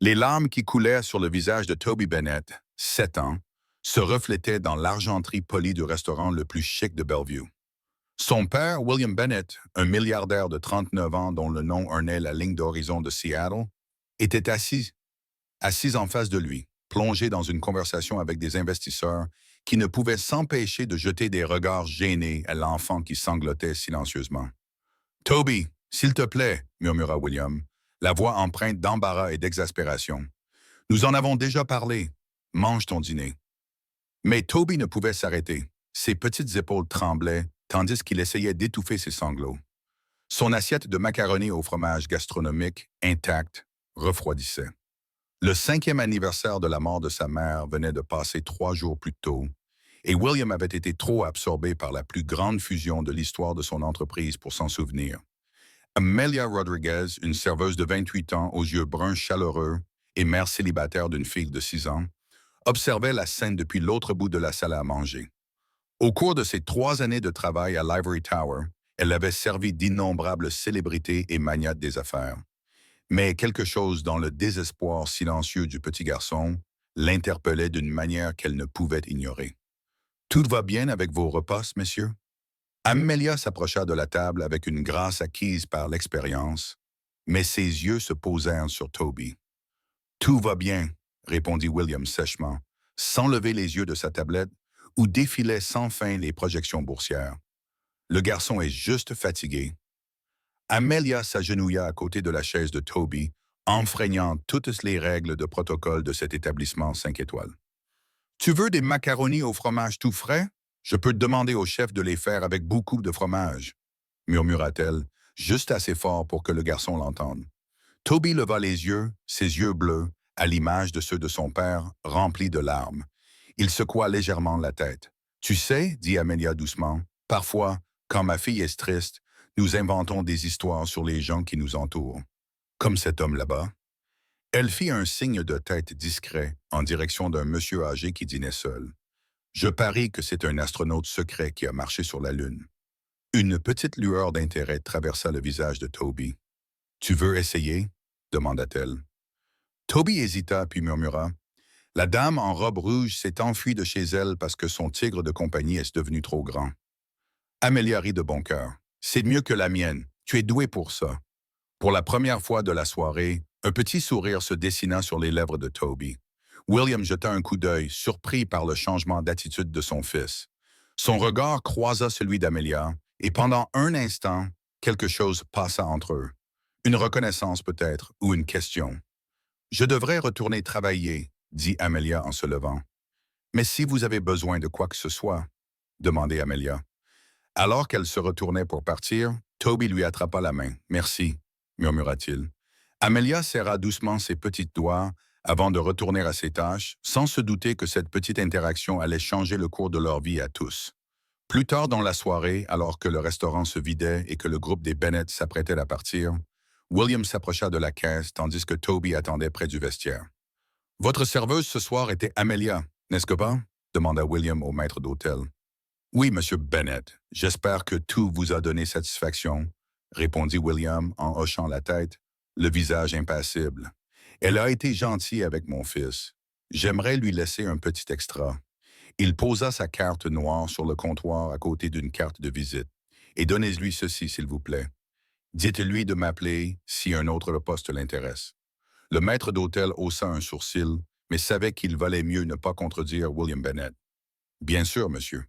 Les larmes qui coulaient sur le visage de Toby Bennett, 7 ans, se reflétaient dans l'argenterie polie du restaurant le plus chic de Bellevue. Son père, William Bennett, un milliardaire de 39 ans dont le nom ornait la ligne d'horizon de Seattle, était assis en face de lui, plongé dans une conversation avec des investisseurs qui ne pouvaient s'empêcher de jeter des regards gênés à l'enfant qui sanglotait silencieusement. Toby, s'il te plaît, murmura William, la voix empreinte d'embarras et d'exaspération. Nous en avons déjà parlé. Mange ton dîner. Mais Toby ne pouvait s'arrêter. Ses petites épaules tremblaient, tandis qu'il essayait d'étouffer ses sanglots. Son assiette de macaroni au fromage gastronomique, intacte, refroidissait. Le 5e anniversaire de la mort de sa mère venait de passer 3 jours plus tôt, et William avait été trop absorbé par la plus grande fusion de l'histoire de son entreprise pour s'en souvenir. Amelia Rodriguez, une serveuse de 28 ans aux yeux bruns chaleureux et mère célibataire d'une fille de 6 ans, observait la scène depuis l'autre bout de la salle à manger. Au cours de ses 3 années de travail à l'Ivory Tower, elle avait servi d'innombrables célébrités et magnates des affaires. Mais quelque chose dans le désespoir silencieux du petit garçon l'interpellait d'une manière qu'elle ne pouvait ignorer. « Tout va bien avec vos repas, messieurs? » Amelia s'approcha de la table avec une grâce acquise par l'expérience, mais ses yeux se posèrent sur Toby. « Tout va bien, » répondit William sèchement, sans lever les yeux de sa tablette où défilaient sans fin les projections boursières. « Le garçon est juste fatigué. » Amelia s'agenouilla à côté de la chaise de Toby, enfreignant toutes les règles de protocole de cet établissement 5 étoiles. « Tu veux des macaronis au fromage tout frais? Je peux te demander au chef de les faire avec beaucoup de fromage, » murmura-t-elle, juste assez fort pour que le garçon l'entende. Toby leva les yeux, ses yeux bleus, à l'image de ceux de son père, remplis de larmes. Il secoua légèrement la tête. « Tu sais, dit Amelia doucement, parfois, quand ma fille est triste, nous inventons des histoires sur les gens qui nous entourent. Comme cet homme là-bas. » Elle fit un signe de tête discret en direction d'un monsieur âgé qui dînait seul. « Je parie que c'est un astronaute secret qui a marché sur la Lune. » Une petite lueur d'intérêt traversa le visage de Toby. « Tu veux essayer? » demanda-t-elle. Toby hésita puis murmura. « La dame en robe rouge s'est enfuie de chez elle parce que son tigre de compagnie est devenu trop grand. » Amelia rit de bon cœur. « C'est mieux que la mienne. Tu es doué pour ça. » Pour la première fois de la soirée, un petit sourire se dessina sur les lèvres de Toby. William jeta un coup d'œil, surpris par le changement d'attitude de son fils. Son regard croisa celui d'Amelia, et pendant un instant, quelque chose passa entre eux. Une reconnaissance peut-être, ou une question. « Je devrais retourner travailler, » dit Amelia en se levant. « Mais si vous avez besoin de quoi que ce soit, » demandait Amelia. Alors qu'elle se retournait pour partir, Toby lui attrapa la main. « Merci, » murmura-t-il. Amelia serra doucement ses petits doigts avant de retourner à ses tâches, sans se douter que cette petite interaction allait changer le cours de leur vie à tous. Plus tard dans la soirée, alors que le restaurant se vidait et que le groupe des Bennett s'apprêtait à partir, William s'approcha de la caisse tandis que Toby attendait près du vestiaire. « Votre serveuse ce soir était Amelia, n'est-ce que pas? » demanda William au maître d'hôtel. « Oui, monsieur Bennett. J'espère que tout vous a donné satisfaction, » répondit William en hochant la tête, le visage impassible. « Elle a été gentille avec mon fils. J'aimerais lui laisser un petit extra. » Il posa sa carte noire sur le comptoir à côté d'une carte de visite. « Et donnez-lui ceci, s'il vous plaît. Dites-lui de m'appeler si un autre poste l'intéresse. » Le maître d'hôtel haussa un sourcil, mais savait qu'il valait mieux ne pas contredire William Bennett. « Bien sûr, monsieur. »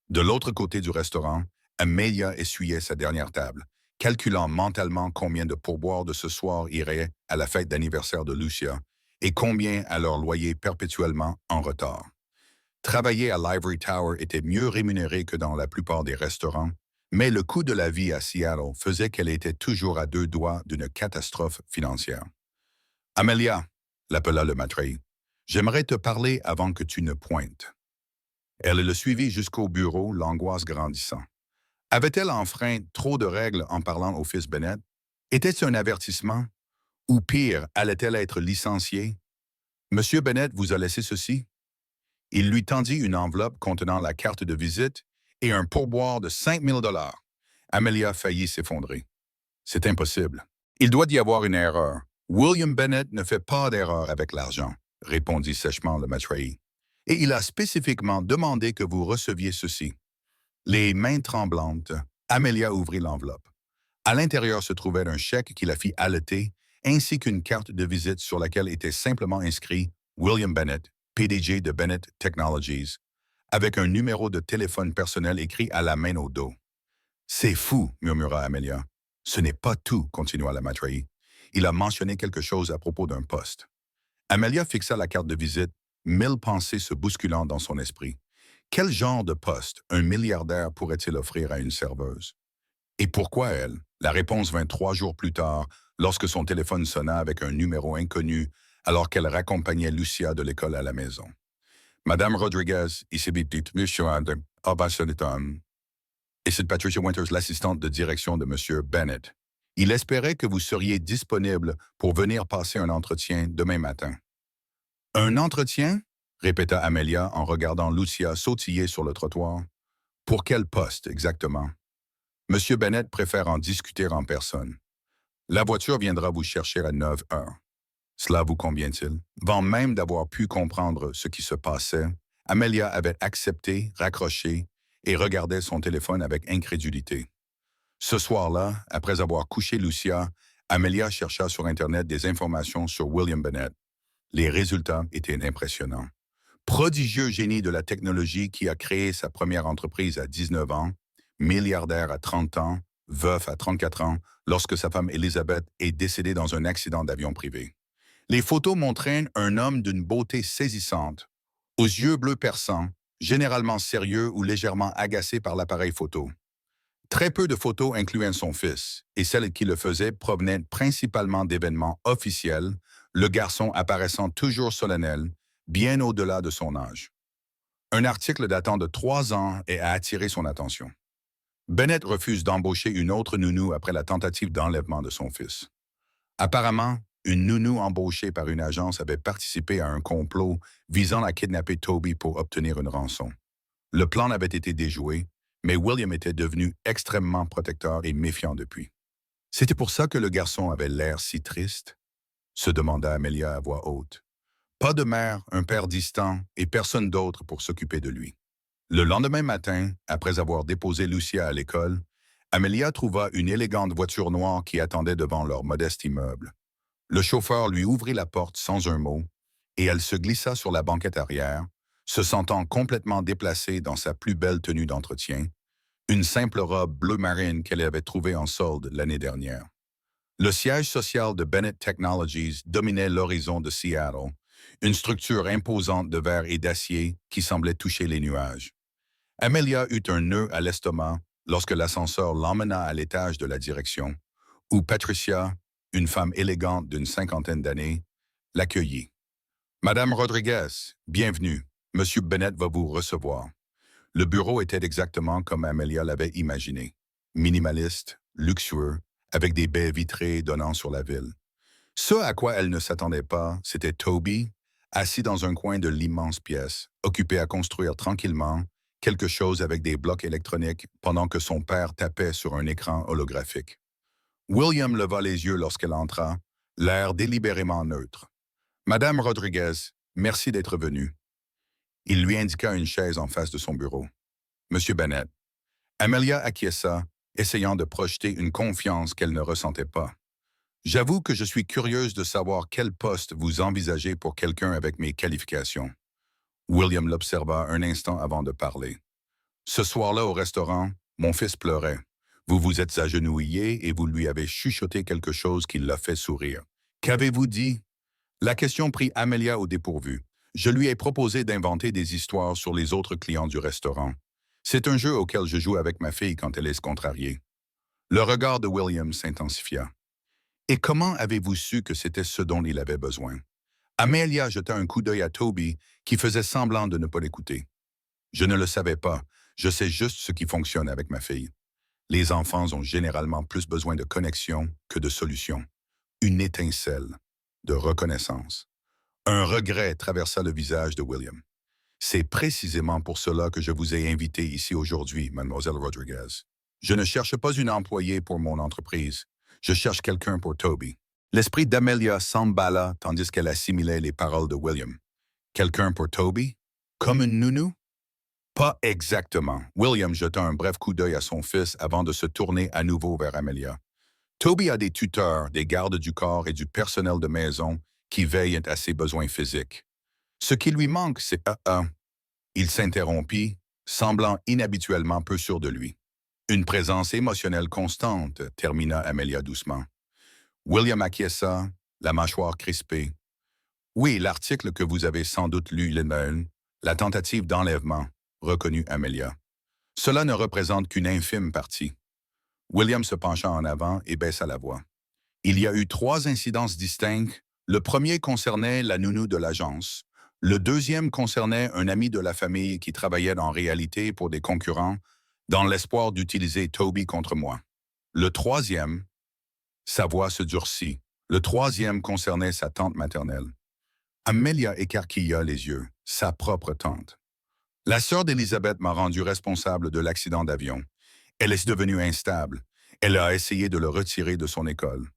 De l'autre côté du restaurant, Amelia essuyait sa dernière table, calculant mentalement combien de pourboires de ce soir iraient à la fête d'anniversaire de Lucia et combien à leur loyer perpétuellement en retard. Travailler à l'Ivory Tower était mieux rémunéré que dans la plupart des restaurants, mais le coût de la vie à Seattle faisait qu'elle était toujours à 2 doigts d'une catastrophe financière. « Amelia, » l'appela le matray, « j'aimerais te parler avant que tu ne pointes. » Elle le suivit jusqu'au bureau, l'angoisse grandissant. Avait-elle enfreint trop de règles en parlant au fils Bennett? Était-ce un avertissement? Ou pire, allait-elle être licenciée? « Monsieur Bennett vous a laissé ceci? » Il lui tendit une enveloppe contenant la carte de visite et un pourboire de 5 000 $. Amelia faillit s'effondrer. « C'est impossible. Il doit y avoir une erreur. » William Bennett ne fait pas d'erreur avec l'argent, répondit sèchement le matrahi. Et il a spécifiquement demandé que vous receviez ceci. Les mains tremblantes, Amelia ouvrit l'enveloppe. À l'intérieur se trouvait un chèque qui la fit haleter, ainsi qu'une carte de visite sur laquelle était simplement inscrit William Bennett, PDG de Bennett Technologies, avec un numéro de téléphone personnel écrit à la main au dos. C'est fou, murmura Amelia. Ce n'est pas tout, continua la matrahi. Il a mentionné quelque chose à propos d'un poste. Amelia fixa la carte de visite, 1000 pensées se bousculant dans son esprit. Quel genre de poste un milliardaire pourrait-il offrir à une serveuse? Et pourquoi elle? La réponse vint 3 jours plus tard, lorsque son téléphone sonna avec un numéro inconnu, alors qu'elle raccompagnait Lucia de l'école à la maison. Madame Rodriguez, ici Bipit, Monsieur Adam, Abbasoniton. Et c'est Patricia Winters, l'assistante de direction de Monsieur Bennett. Il espérait que vous seriez disponible pour venir passer un entretien demain matin. Un entretien? Répéta Amelia en regardant Lucia sautiller sur le trottoir. Pour quel poste exactement? Monsieur Bennett préfère en discuter en personne. La voiture viendra vous chercher à 9 heures. Cela vous convient-il? Avant même d'avoir pu comprendre ce qui se passait, Amelia avait accepté, raccroché et regardait son téléphone avec incrédulité. Ce soir-là, après avoir couché Lucia, Amelia chercha sur Internet des informations sur William Bennett. Les résultats étaient impressionnants. Prodigieux génie de la technologie qui a créé sa première entreprise à 19 ans, milliardaire à 30 ans, veuf à 34 ans, lorsque sa femme Elizabeth est décédée dans un accident d'avion privé. Les photos montraient un homme d'une beauté saisissante, aux yeux bleus perçants, généralement sérieux ou légèrement agacé par l'appareil photo. Très peu de photos incluaient son fils, et celles qui le faisaient provenaient principalement d'événements officiels, le garçon apparaissant toujours solennel, bien au-delà de son âge. Un article datant de 3 ans a attiré son attention. Bennett refuse d'embaucher une autre nounou après la tentative d'enlèvement de son fils. Apparemment, une nounou embauchée par une agence avait participé à un complot visant à kidnapper Toby pour obtenir une rançon. Le plan avait été déjoué, mais William était devenu extrêmement protecteur et méfiant depuis. C'était pour ça que le garçon avait l'air si triste, se demanda Amelia à voix haute. Pas de mère, un père distant et personne d'autre pour s'occuper de lui. Le lendemain matin, après avoir déposé Lucia à l'école, Amelia trouva une élégante voiture noire qui attendait devant leur modeste immeuble. Le chauffeur lui ouvrit la porte sans un mot, et elle se glissa sur la banquette arrière, se sentant complètement déplacée dans sa plus belle tenue d'entretien, une simple robe bleu marine qu'elle avait trouvée en solde l'année dernière. Le siège social de Bennett Technologies dominait l'horizon de Seattle, une structure imposante de verre et d'acier qui semblait toucher les nuages. Amelia eut un nœud à l'estomac lorsque l'ascenseur l'emmena à l'étage de la direction, où Patricia, une femme élégante d'une 50aine d'années, l'accueillit. Madame Rodriguez, bienvenue. Monsieur Bennett va vous recevoir. Le bureau était exactement comme Amelia l'avait imaginé. Minimaliste, luxueux, avec des baies vitrées donnant sur la ville. Ce à quoi elle ne s'attendait pas, c'était Toby, assis dans un coin de l'immense pièce, occupé à construire tranquillement quelque chose avec des blocs électroniques pendant que son père tapait sur un écran holographique. William leva les yeux lorsqu'elle entra, l'air délibérément neutre. Madame Rodriguez, merci d'être venue. Il lui indiqua une chaise en face de son bureau. Monsieur Bennett. Amelia acquiesça, essayant de projeter une confiance qu'elle ne ressentait pas. J'avoue que je suis curieuse de savoir quel poste vous envisagez pour quelqu'un avec mes qualifications. William l'observa un instant avant de parler. Ce soir-là au restaurant, mon fils pleurait. Vous vous êtes agenouillé et vous lui avez chuchoté quelque chose qui l'a fait sourire. Qu'avez-vous dit? La question prit Amelia au dépourvu. Je lui ai proposé d'inventer des histoires sur les autres clients du restaurant. C'est un jeu auquel je joue avec ma fille quand elle est contrariée. Le regard de William s'intensifia. Et comment avez-vous su que c'était ce dont il avait besoin? Amelia jeta un coup d'œil à Toby, qui faisait semblant de ne pas l'écouter. Je ne le savais pas, je sais juste ce qui fonctionne avec ma fille. Les enfants ont généralement plus besoin de connexion que de solution. Une étincelle, de reconnaissance. Un regret traversa le visage de William. C'est précisément pour cela que je vous ai invité ici aujourd'hui, mademoiselle Rodriguez. Je ne cherche pas une employée pour mon entreprise. Je cherche quelqu'un pour Toby. L'esprit d'Amelia s'emballa tandis qu'elle assimilait les paroles de William. Quelqu'un pour Toby? Comme une nounou? Pas exactement. William jeta un bref coup d'œil à son fils avant de se tourner à nouveau vers Amelia. Toby a des tuteurs, des gardes du corps et du personnel de maison qui veillent à ses besoins physiques. Ce qui lui manque, c'est Il s'interrompit, semblant inhabituellement peu sûr de lui. Une présence émotionnelle constante, termina Amelia doucement. William acquiesça, la mâchoire crispée. Oui, l'article que vous avez sans doute lu, Lincoln, la tentative d'enlèvement, reconnut Amelia. Cela ne représente qu'une infime partie. William se pencha en avant et baissa la voix. Il y a eu 3 incidences distinctes. Le premier concernait la nounou de l'agence. Le deuxième concernait un ami de la famille qui travaillait en réalité pour des concurrents dans l'espoir d'utiliser Toby contre moi. Le troisième, sa voix se durcit. Le troisième concernait sa tante maternelle. Amelia écarquilla les yeux, sa propre tante. La sœur d'Élisabeth m'a rendu responsable de l'accident d'avion. Elle est devenue instable. Elle a essayé de le retirer de son école.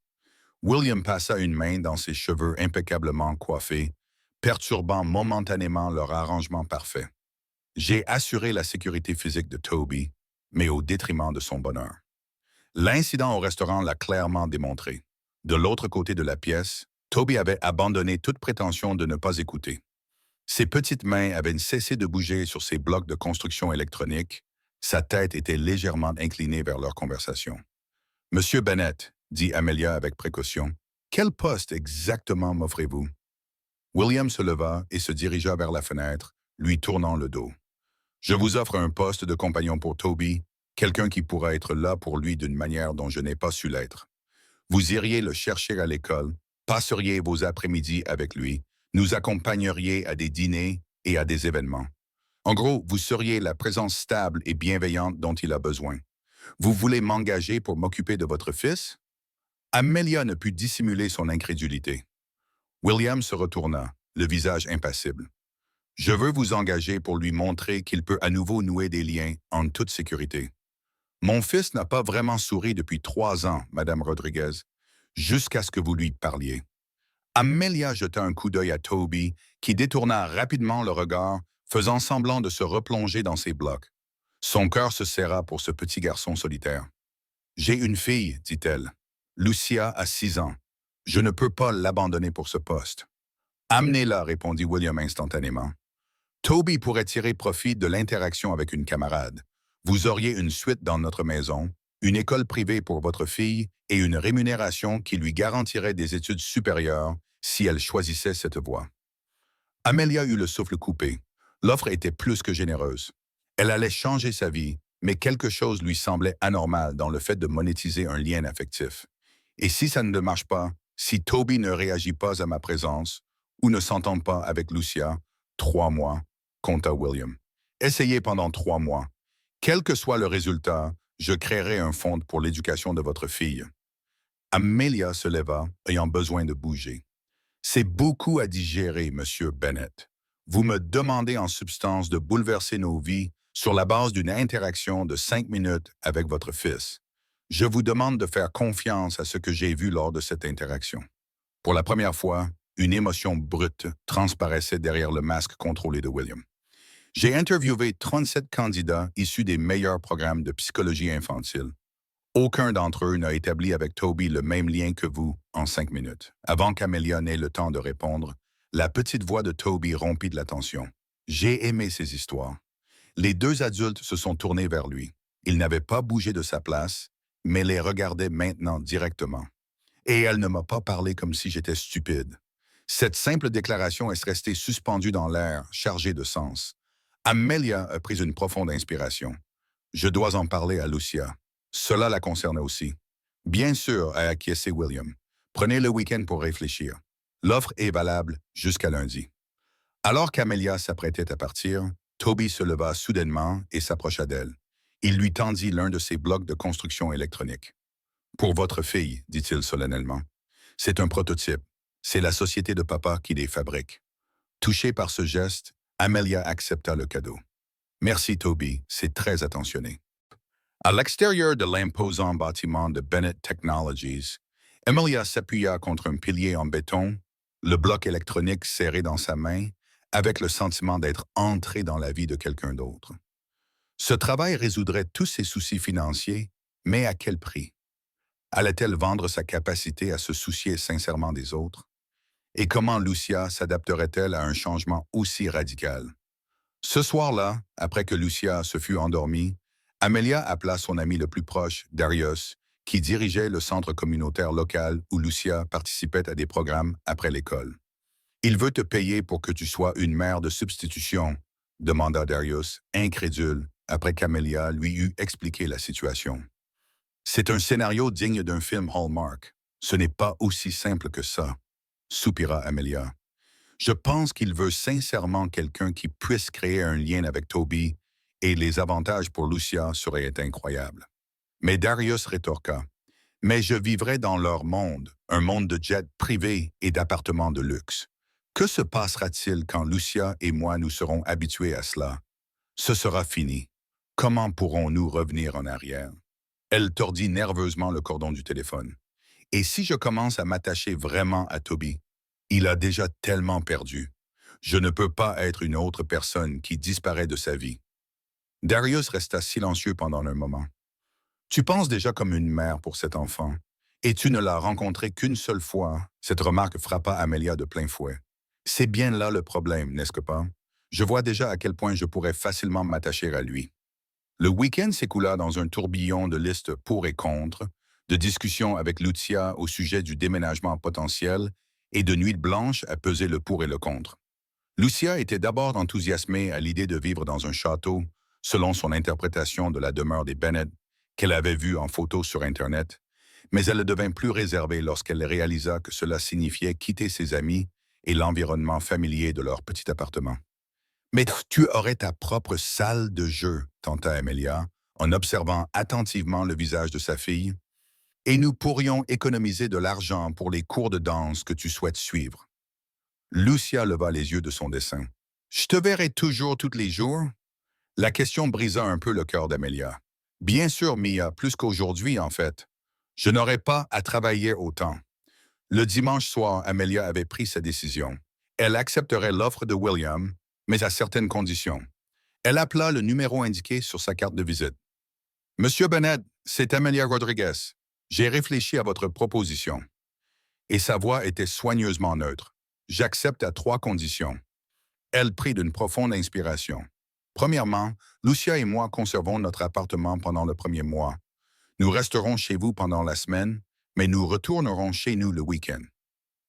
William passa une main dans ses cheveux impeccablement coiffés, perturbant momentanément leur arrangement parfait. J'ai assuré la sécurité physique de Toby, mais au détriment de son bonheur. L'incident au restaurant l'a clairement démontré. De l'autre côté de la pièce, Toby avait abandonné toute prétention de ne pas écouter. Ses petites mains avaient cessé de bouger sur ses blocs de construction électronique. Sa tête était légèrement inclinée vers leur conversation. « Monsieur Bennett, » dit Amelia avec précaution, « quel poste exactement m'offrez-vous? » William se leva et se dirigea vers la fenêtre, lui tournant le dos. « Je vous offre un poste de compagnon pour Toby, quelqu'un qui pourra être là pour lui d'une manière dont je n'ai pas su l'être. Vous iriez le chercher à l'école, passeriez vos après-midi avec lui, nous accompagneriez à des dîners et à des événements. En gros, vous seriez la présence stable et bienveillante dont il a besoin. Vous voulez m'engager pour m'occuper de votre fils? » Amelia ne put dissimuler son incrédulité. William se retourna, le visage impassible. « Je veux vous engager pour lui montrer qu'il peut à nouveau nouer des liens en toute sécurité. Mon fils n'a pas vraiment souri depuis 3 ans, Madame Rodriguez, jusqu'à ce que vous lui parliez. » Amelia jeta un coup d'œil à Toby, qui détourna rapidement le regard, faisant semblant de se replonger dans ses blocs. Son cœur se serra pour ce petit garçon solitaire. « J'ai une fille, dit-elle. Lucia a 6 ans. Je ne peux pas l'abandonner pour ce poste. »« Amenez-la, » répondit William instantanément. « Toby pourrait tirer profit de l'interaction avec une camarade. Vous auriez une suite dans notre maison, une école privée pour votre fille et une rémunération qui lui garantirait des études supérieures si elle choisissait cette voie. » Amelia eut le souffle coupé. L'offre était plus que généreuse. Elle allait changer sa vie, mais quelque chose lui semblait anormal dans le fait de monétiser un lien affectif. Et si ça ne marche pas, si Toby ne réagit pas à ma présence ou ne s'entend pas avec Lucia, 3 mois, compta William. Essayez pendant 3 mois. Quel que soit le résultat, je créerai un fonds pour l'éducation de votre fille. Amelia se leva, ayant besoin de bouger. C'est beaucoup à digérer, Monsieur Bennett. Vous me demandez en substance de bouleverser nos vies sur la base d'une interaction de 5 minutes avec votre fils. Je vous demande de faire confiance à ce que j'ai vu lors de cette interaction. Pour la première fois, une émotion brute transparaissait derrière le masque contrôlé de William. J'ai interviewé 37 candidats issus des meilleurs programmes de psychologie infantile. Aucun d'entre eux n'a établi avec Toby le même lien que vous en 5 minutes. Avant qu'Amelia n'ait le temps de répondre, la petite voix de Toby rompit de l'attention. J'ai aimé ces histoires. Les 2 adultes se sont tournés vers lui. Il n'avait pas bougé de sa place, mais les regardait maintenant directement. Et elle ne m'a pas parlé comme si j'étais stupide. Cette simple déclaration est restée suspendue dans l'air, chargée de sens. Amelia a pris une profonde inspiration. Je dois en parler à Lucia. Cela la concerne aussi. Bien sûr, a acquiescé William. Prenez le week-end pour réfléchir. L'offre est valable jusqu'à lundi. Alors qu'Amelia s'apprêtait à partir, Toby se leva soudainement et s'approcha d'elle. Il lui tendit l'un de ses blocs de construction électronique. « Pour votre fille, dit-il solennellement. C'est un prototype. C'est la société de papa qui les fabrique. » Touchée par ce geste, Amelia accepta le cadeau. « Merci, Toby, c'est très attentionné. » À l'extérieur de l'imposant bâtiment de Bennett Technologies, Amelia s'appuya contre un pilier en béton, le bloc électronique serré dans sa main, avec le sentiment d'être entré dans la vie de quelqu'un d'autre. Ce travail résoudrait tous ses soucis financiers, mais à quel prix? Allait-elle vendre sa capacité à se soucier sincèrement des autres? Et comment Lucia s'adapterait-elle à un changement aussi radical? Ce soir-là, après que Lucia se fut endormie, Amelia appela son ami le plus proche, Darius, qui dirigeait le centre communautaire local où Lucia participait à des programmes après l'école. Il veut te payer pour que tu sois une mère de substitution, demanda Darius, incrédule, après qu'Amelia lui eut expliqué la situation. C'est un scénario digne d'un film Hallmark. Ce n'est pas aussi simple que ça, soupira Amelia. Je pense qu'il veut sincèrement quelqu'un qui puisse créer un lien avec Toby et les avantages pour Lucia seraient incroyables. Mais Darius rétorqua. Mais je vivrai dans leur monde, un monde de jets privés et d'appartements de luxe. Que se passera-t-il quand Lucia et moi nous serons habitués à cela? Ce sera fini. Comment pourrons-nous revenir en arrière? Elle tordit nerveusement le cordon du téléphone. Et si je commence à m'attacher vraiment à Toby? Il a déjà tellement perdu. Je ne peux pas être une autre personne qui disparaît de sa vie. Darius resta silencieux pendant un moment. Tu penses déjà comme une mère pour cet enfant, et tu ne l'as rencontré qu'une seule fois. Cette remarque frappa Amelia de plein fouet. C'est bien là le problème, n'est-ce pas? Je vois déjà à quel point je pourrais facilement m'attacher à lui. Le week-end s'écoula dans un tourbillon de listes pour et contre, de discussions avec Lucia au sujet du déménagement potentiel et de nuits blanches à peser le pour et le contre. Lucia était d'abord enthousiasmée à l'idée de vivre dans un château, selon son interprétation de la demeure des Bennett, qu'elle avait vue en photo sur Internet, mais elle devint plus réservée lorsqu'elle réalisa que cela signifiait quitter ses amis et l'environnement familier de leur petit appartement. Mais tu aurais ta propre salle de jeu, tenta Amelia, en observant attentivement le visage de sa fille, et nous pourrions économiser de l'argent pour les cours de danse que tu souhaites suivre. Lucia leva les yeux de son dessin. Je te verrai toujours tous les jours? La question brisa un peu le cœur d'Amelia. Bien sûr, Mia, plus qu'aujourd'hui, en fait. Je n'aurais pas à travailler autant. Le dimanche soir, Amelia avait pris sa décision. Elle accepterait l'offre de William, mais à certaines conditions. Elle appela le numéro indiqué sur sa carte de visite. Monsieur Bennett, c'est Amelia Rodriguez. J'ai réfléchi à votre proposition. Et sa voix était soigneusement neutre. J'accepte à 3 conditions. Elle prit d'une profonde inspiration. Premièrement, Lucia et moi conservons notre appartement pendant le premier mois. Nous resterons chez vous pendant la semaine, mais nous retournerons chez nous le week-end.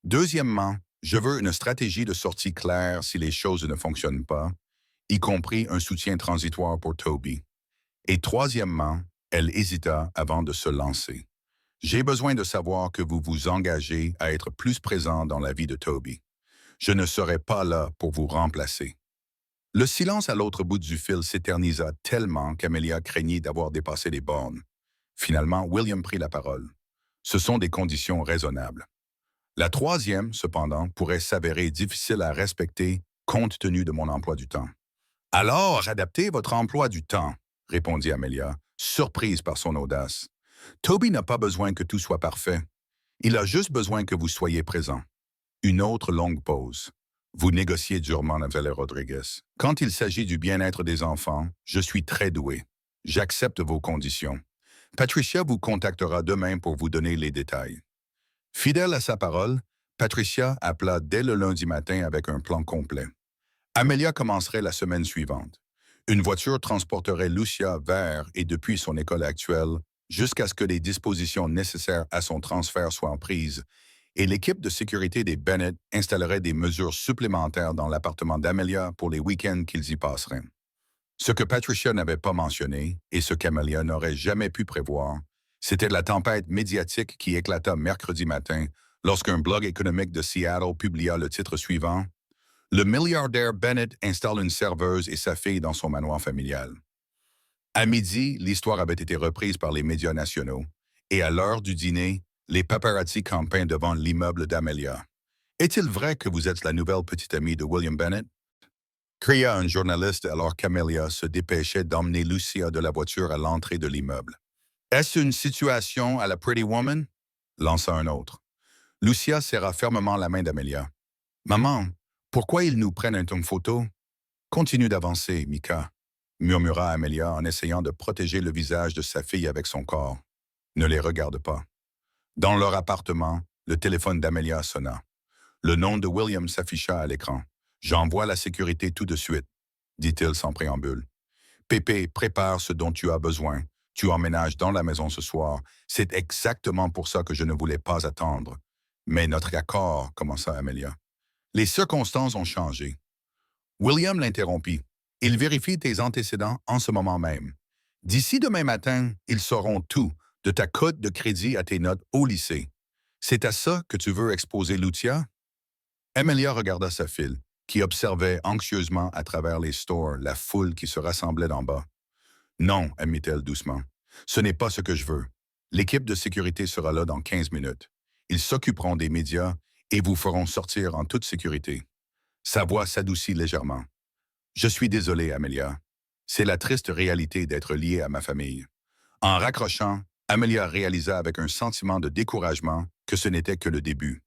Deuxièmement, je veux une stratégie de sortie claire si les choses ne fonctionnent pas, y compris un soutien transitoire pour Toby. Et troisièmement, elle hésita avant de se lancer. J'ai besoin de savoir que vous vous engagez à être plus présent dans la vie de Toby. Je ne serai pas là pour vous remplacer. Le silence à l'autre bout du fil s'éternisa tellement qu'Amelia craignit d'avoir dépassé les bornes. Finalement, William prit la parole. Ce sont des conditions raisonnables. La troisième, cependant, pourrait s'avérer difficile à respecter compte tenu de mon emploi du temps. Alors, adaptez votre emploi du temps, répondit Amelia, surprise par son audace. Toby n'a pas besoin que tout soit parfait. Il a juste besoin que vous soyez présent. Une autre longue pause. Vous négociez durement, Natalie Rodriguez. Quand il s'agit du bien-être des enfants, je suis très doué. J'accepte vos conditions. Patricia vous contactera demain pour vous donner les détails. Fidèle à sa parole, Patricia appela dès le lundi matin avec un plan complet. Amelia commencerait la semaine suivante. Une voiture transporterait Lucia vers et depuis son école actuelle jusqu'à ce que les dispositions nécessaires à son transfert soient prises et l'équipe de sécurité des Bennett installerait des mesures supplémentaires dans l'appartement d'Amelia pour les week-ends qu'ils y passeraient. Ce que Patricia n'avait pas mentionné et ce qu'Amelia n'aurait jamais pu prévoir, c'était la tempête médiatique qui éclata mercredi matin lorsqu'un blog économique de Seattle publia le titre suivant « Le milliardaire Bennett installe une serveuse et sa fille dans son manoir familial ». À midi, l'histoire avait été reprise par les médias nationaux et à l'heure du dîner, les paparazzi campaient devant l'immeuble d'Amelia. « Est-il vrai que vous êtes la nouvelle petite amie de William Bennett ?» cria un journaliste alors qu'Amelia se dépêchait d'emmener Lucia de la voiture à l'entrée de l'immeuble. « Est-ce une situation à la Pretty Woman? » lança un autre. Lucia serra fermement la main d'Amelia. Maman, pourquoi ils nous prennent une photo? Continue d'avancer, Mika, murmura Amelia en essayant de protéger le visage de sa fille avec son corps. Ne les regarde pas. Dans leur appartement, le téléphone d'Amelia sonna. Le nom de William s'afficha à l'écran. J'envoie la sécurité tout de suite, dit-il sans préambule. Pépé, prépare ce dont tu as besoin. Tu emménages dans la maison ce soir. C'est exactement pour ça que je ne voulais pas attendre. Mais notre accord, commença Amelia. Les circonstances ont changé. William l'interrompit. Il vérifie tes antécédents en ce moment même. D'ici demain matin, ils sauront tout, de ta cote de crédit à tes notes au lycée. C'est à ça que tu veux exposer Lucia? Amelia regarda sa fille, qui observait anxieusement à travers les stores la foule qui se rassemblait d'en bas. Non, admit-elle doucement. Ce n'est pas ce que je veux. L'équipe de sécurité sera là dans 15 minutes. Ils s'occuperont des médias et vous feront sortir en toute sécurité. Sa voix s'adoucit légèrement. Je suis désolé, Amelia. C'est la triste réalité d'être liée à ma famille. En raccrochant, Amelia réalisa avec un sentiment de découragement que ce n'était que le début.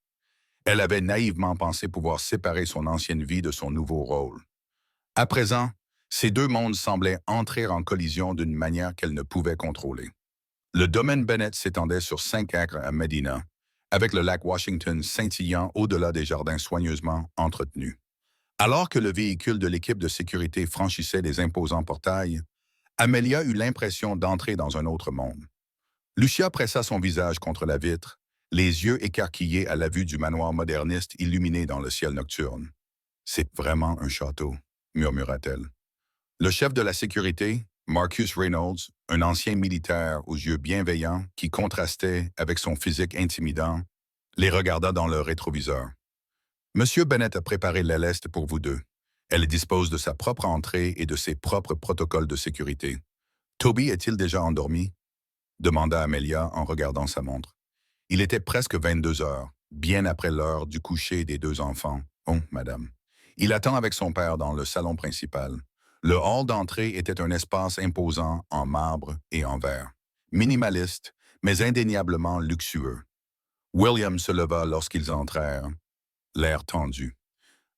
Elle avait naïvement pensé pouvoir séparer son ancienne vie de son nouveau rôle. À présent, ces deux mondes semblaient entrer en collision d'une manière qu'elle ne pouvait contrôler. Le domaine Bennett s'étendait sur 5 acres à Medina, avec le lac Washington scintillant au-delà des jardins soigneusement entretenus. Alors que le véhicule de l'équipe de sécurité franchissait les imposants portails, Amelia eut l'impression d'entrer dans un autre monde. Lucia pressa son visage contre la vitre, les yeux écarquillés à la vue du manoir moderniste illuminé dans le ciel nocturne. « C'est vraiment un château », murmura-t-elle. Le chef de la sécurité, Marcus Reynolds, un ancien militaire aux yeux bienveillants qui contrastait avec son physique intimidant, les regarda dans leur rétroviseur. « Monsieur Bennett a préparé la leste pour vous deux. Elle dispose de sa propre entrée et de ses propres protocoles de sécurité. Toby est-il déjà endormi? » demanda Amelia en regardant sa montre. Il était presque 22 heures, bien après l'heure du coucher des deux enfants. « Oh, madame. Il attend avec son père dans le salon principal. » Le hall d'entrée était un espace imposant en marbre et en verre. Minimaliste, mais indéniablement luxueux. William se leva lorsqu'ils entrèrent, l'air tendu.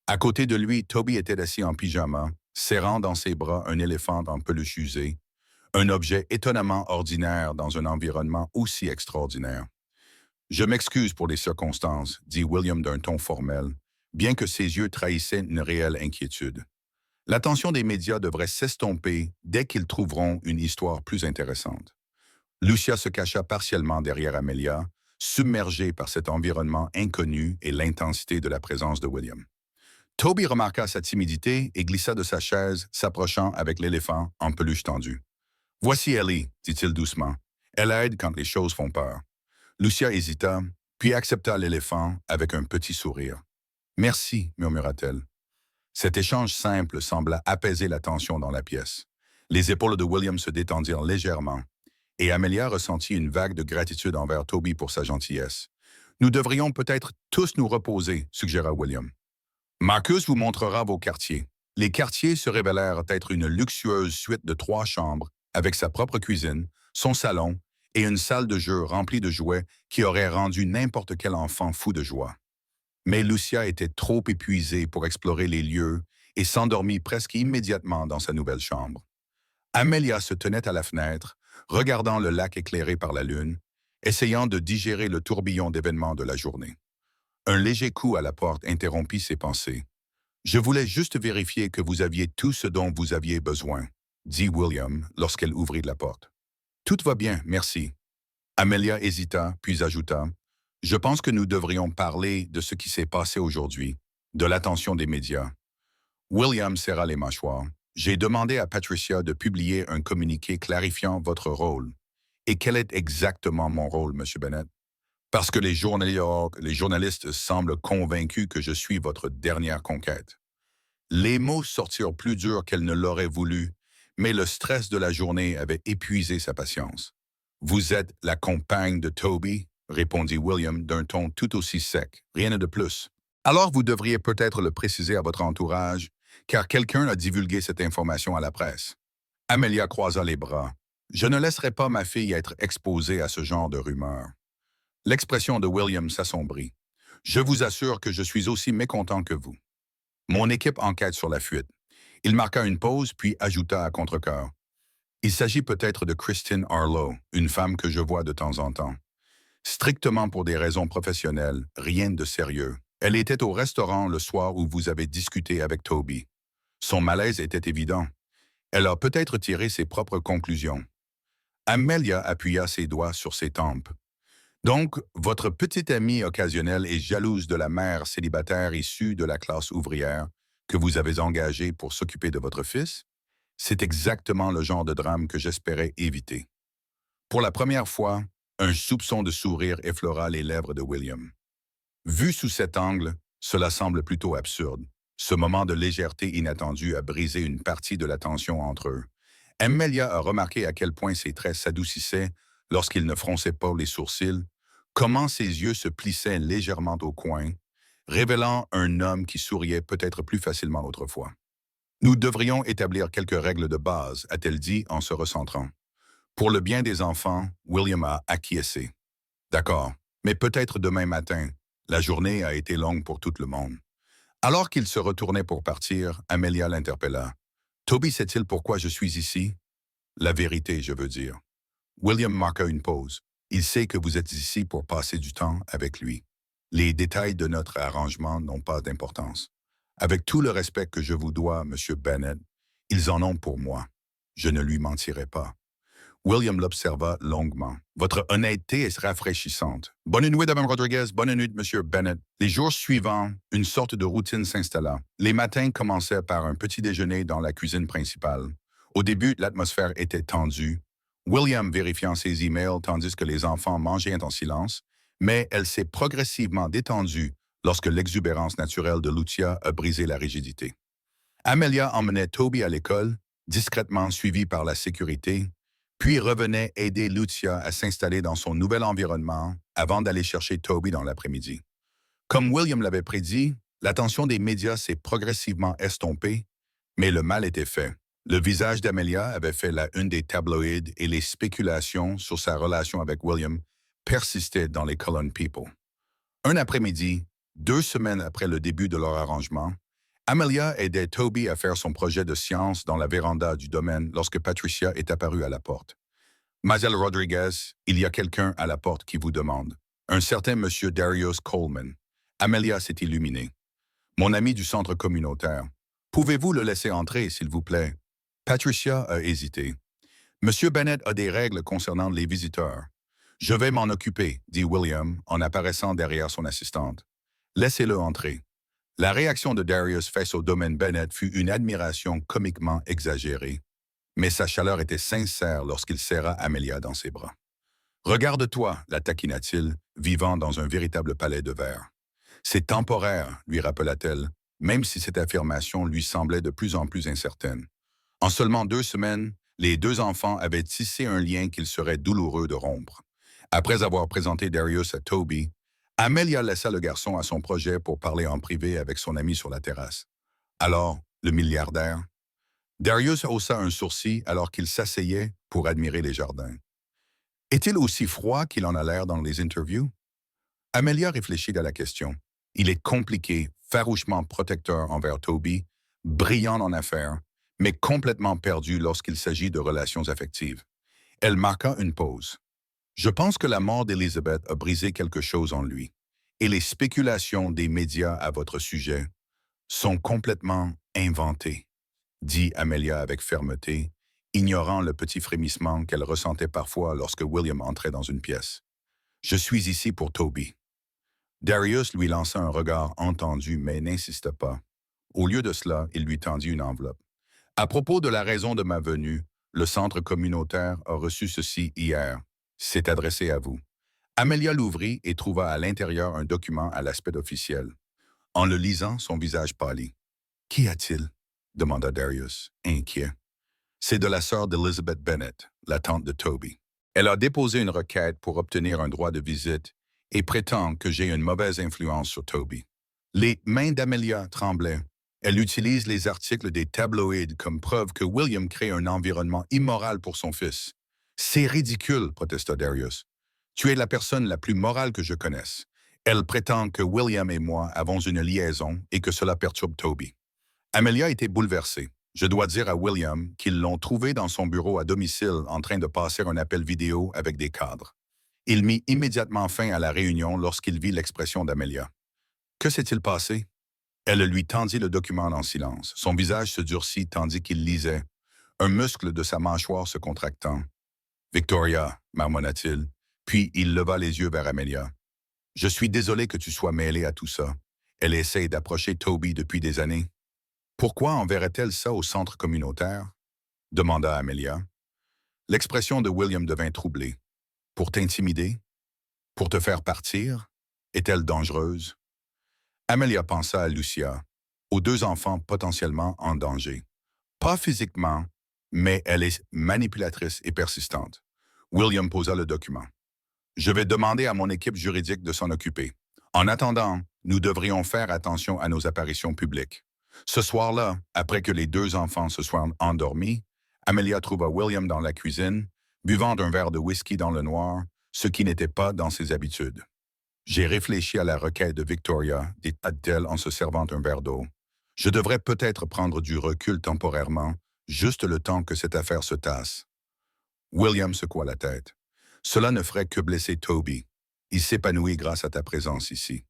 À côté de lui, Toby était assis en pyjama, serrant dans ses bras un éléphant en peluche usée, un objet étonnamment ordinaire dans un environnement aussi extraordinaire. « Je m'excuse pour les circonstances, » dit William d'un ton formel, bien que ses yeux trahissaient une réelle inquiétude. L'attention des médias devrait s'estomper dès qu'ils trouveront une histoire plus intéressante. Lucia se cacha partiellement derrière Amelia, submergée par cet environnement inconnu et l'intensité de la présence de William. Toby remarqua sa timidité et glissa de sa chaise, s'approchant avec l'éléphant en peluche tendue. « Voici Ellie, » dit-il doucement. « Elle aide quand les choses font peur. » Lucia hésita, puis accepta l'éléphant avec un petit sourire. « Merci, » murmura-t-elle. Cet échange simple sembla apaiser la tension dans la pièce. Les épaules de William se détendirent légèrement, et Amelia ressentit une vague de gratitude envers Toby pour sa gentillesse. « Nous devrions peut-être tous nous reposer, » suggéra William. « Marcus vous montrera vos quartiers. » Les quartiers se révélèrent être une luxueuse suite de 3 chambres, avec sa propre cuisine, son salon et une salle de jeu remplie de jouets qui auraient rendu n'importe quel enfant fou de joie. Mais Lucia était trop épuisée pour explorer les lieux et s'endormit presque immédiatement dans sa nouvelle chambre. Amelia se tenait à la fenêtre, regardant le lac éclairé par la lune, essayant de digérer le tourbillon d'événements de la journée. Un léger coup à la porte interrompit ses pensées. « Je voulais juste vérifier que vous aviez tout ce dont vous aviez besoin, » dit William lorsqu'elle ouvrit la porte. « Tout va bien, merci. » Amelia hésita, puis ajouta « Je pense que nous devrions parler de ce qui s'est passé aujourd'hui, de l'attention des médias. » William serra les mâchoires. « J'ai demandé à Patricia de publier un communiqué clarifiant votre rôle. Et quel est exactement mon rôle, M. Bennett? Parce que les journalistes semblent convaincus que je suis votre dernière conquête. » Les mots sortirent plus durs qu'elle ne l'aurait voulu, mais le stress de la journée avait épuisé sa patience. « Vous êtes la compagne de Toby? » répondit William d'un ton tout aussi sec, rien de plus. « Alors vous devriez peut-être le préciser à votre entourage, car quelqu'un a divulgué cette information à la presse. » Amelia croisa les bras. « Je ne laisserai pas ma fille être exposée à ce genre de rumeurs. » L'expression de William s'assombrit. Je vous assure que je suis aussi mécontent que vous. Mon équipe enquête sur la fuite. Il marqua une pause, puis ajouta à contre-cœur. Il s'agit peut-être de Christine Arlo, une femme que je vois de temps en temps. Strictement pour des raisons professionnelles, rien de sérieux. Elle était au restaurant le soir où vous avez discuté avec Toby. Son malaise était évident. Elle a peut-être tiré ses propres conclusions. Amelia appuya ses doigts sur ses tempes. Donc, votre petite amie occasionnelle est jalouse de la mère célibataire issue de la classe ouvrière que vous avez engagée pour s'occuper de votre fils? C'est exactement le genre de drame que j'espérais éviter. Pour la première fois, un soupçon de sourire effleura les lèvres de William. Vu sous cet angle, cela semble plutôt absurde. Ce moment de légèreté inattendue a brisé une partie de la tension entre eux. Amelia a remarqué à quel point ses traits s'adoucissaient lorsqu'il ne fronçait pas les sourcils, comment ses yeux se plissaient légèrement au coin, révélant un homme qui souriait peut-être plus facilement autrefois. Nous devrions établir quelques règles de base, a-t-elle dit en se recentrant. Pour le bien des enfants, William a acquiescé. D'accord, mais peut-être demain matin. La journée a été longue pour tout le monde. Alors qu'il se retournait pour partir, Amelia l'interpella. Toby sait-il pourquoi je suis ici? La vérité, je veux dire. William marqua une pause. Il sait que vous êtes ici pour passer du temps avec lui. Les détails de notre arrangement n'ont pas d'importance. Avec tout le respect que je vous dois, Monsieur Bennett, ils en ont pour moi. Je ne lui mentirai pas. William l'observa longuement. Votre honnêteté est rafraîchissante. Bonne nuit, Madame Rodriguez. Bonne nuit, Monsieur Bennett. Les jours suivants, une sorte de routine s'installa. Les matins commençaient par un petit déjeuner dans la cuisine principale. Au début, l'atmosphère était tendue. William vérifiant ses emails tandis que les enfants mangeaient en silence, mais elle s'est progressivement détendue lorsque l'exubérance naturelle de Lucia a brisé la rigidité. Amelia emmenait Toby à l'école, discrètement suivie par la sécurité, puis revenait aider Lucia à s'installer dans son nouvel environnement avant d'aller chercher Toby dans l'après-midi. Comme William l'avait prédit, l'attention des médias s'est progressivement estompée, mais le mal était fait. Le visage d'Amelia avait fait la une des tabloïds et les spéculations sur sa relation avec William persistaient dans les colonnes People. Un après-midi, 2 semaines après le début de leur arrangement, Amelia aidait Toby à faire son projet de science dans la véranda du domaine lorsque Patricia est apparue à la porte. Mademoiselle Rodriguez, il y a quelqu'un à la porte qui vous demande. Un certain monsieur Darius Coleman. Amelia s'est illuminée. Mon ami du centre communautaire. Pouvez-vous le laisser entrer, s'il vous plaît? Patricia a hésité. Monsieur Bennett a des règles concernant les visiteurs. Je vais m'en occuper, dit William en apparaissant derrière son assistante. Laissez-le entrer. La réaction de Darius face au domaine Bennett fut une admiration comiquement exagérée. Mais sa chaleur était sincère lorsqu'il serra Amelia dans ses bras. Regarde-toi, la taquina-t-il, vivant dans un véritable palais de verre. C'est temporaire, lui rappela-t-elle, même si cette affirmation lui semblait de plus en plus incertaine. En seulement 2 semaines, les deux enfants avaient tissé un lien qu'il serait douloureux de rompre. Après avoir présenté Darius à Toby, Amelia laissa le garçon à son projet pour parler en privé avec son ami sur la terrasse. Alors, le milliardaire? Darius haussa un sourcil alors qu'il s'asseyait pour admirer les jardins. Est-il aussi froid qu'il en a l'air dans les interviews? Amelia réfléchit à la question. Il est compliqué, farouchement protecteur envers Toby, brillant en affaires, mais complètement perdu lorsqu'il s'agit de relations affectives. Elle marqua une pause. Je pense que la mort d'Elizabeth a brisé quelque chose en lui, et les spéculations des médias à votre sujet sont complètement inventées, dit Amelia avec fermeté, ignorant le petit frémissement qu'elle ressentait parfois lorsque William entrait dans une pièce. Je suis ici pour Toby. Darius lui lança un regard entendu mais n'insista pas. Au lieu de cela, il lui tendit une enveloppe. À propos de la raison de ma venue, le centre communautaire a reçu ceci hier. C'est adressé à vous. Amelia l'ouvrit et trouva à l'intérieur un document à l'aspect officiel. En le lisant, son visage pâlit. « Qu'y a-t-il? » demanda Darius, inquiet. « C'est de la sœur d'Elizabeth Bennett, la tante de Toby. Elle a déposé une requête pour obtenir un droit de visite et prétend que j'ai une mauvaise influence sur Toby. » Les mains d'Amelia tremblaient. Elle utilise les articles des tabloïds comme preuve que William crée un environnement immoral pour son fils. « C'est ridicule, protesta Darius. Tu es la personne la plus morale que je connaisse. Elle prétend que William et moi avons une liaison et que cela perturbe Toby. Amelia était bouleversée. Je dois dire à William qu'ils l'ont trouvé dans son bureau à domicile en train de passer un appel vidéo avec des cadres. Il mit immédiatement fin à la réunion lorsqu'il vit l'expression d'Amelia. Que s'est-il passé? Elle lui tendit le document en silence. Son visage se durcit tandis qu'il lisait, un muscle de sa mâchoire se contractant. Victoria, marmonna-t-il, puis il leva les yeux vers Amelia. Je suis désolé que tu sois mêlée à tout ça. Elle essaye d'approcher Toby depuis des années. Pourquoi enverrait-elle ça au centre communautaire? Demanda Amelia. L'expression de William devint troublée. Pour t'intimider? Pour te faire partir? Est-elle dangereuse? Amelia pensa à Lucia, aux deux enfants potentiellement en danger. Pas physiquement, mais elle est manipulatrice et persistante. William posa le document. Je vais demander à mon équipe juridique de s'en occuper. En attendant, nous devrions faire attention à nos apparitions publiques. Ce soir-là, après que les deux enfants se soient endormis, Amelia trouva William dans la cuisine, buvant un verre de whisky dans le noir, ce qui n'était pas dans ses habitudes. J'ai réfléchi à la requête de Victoria, dit-elle en se servant un verre d'eau. Je devrais peut-être prendre du recul temporairement, juste le temps que cette affaire se tasse. William secoua la tête. Cela ne ferait que blesser Toby. Il s'épanouit grâce à ta présence ici.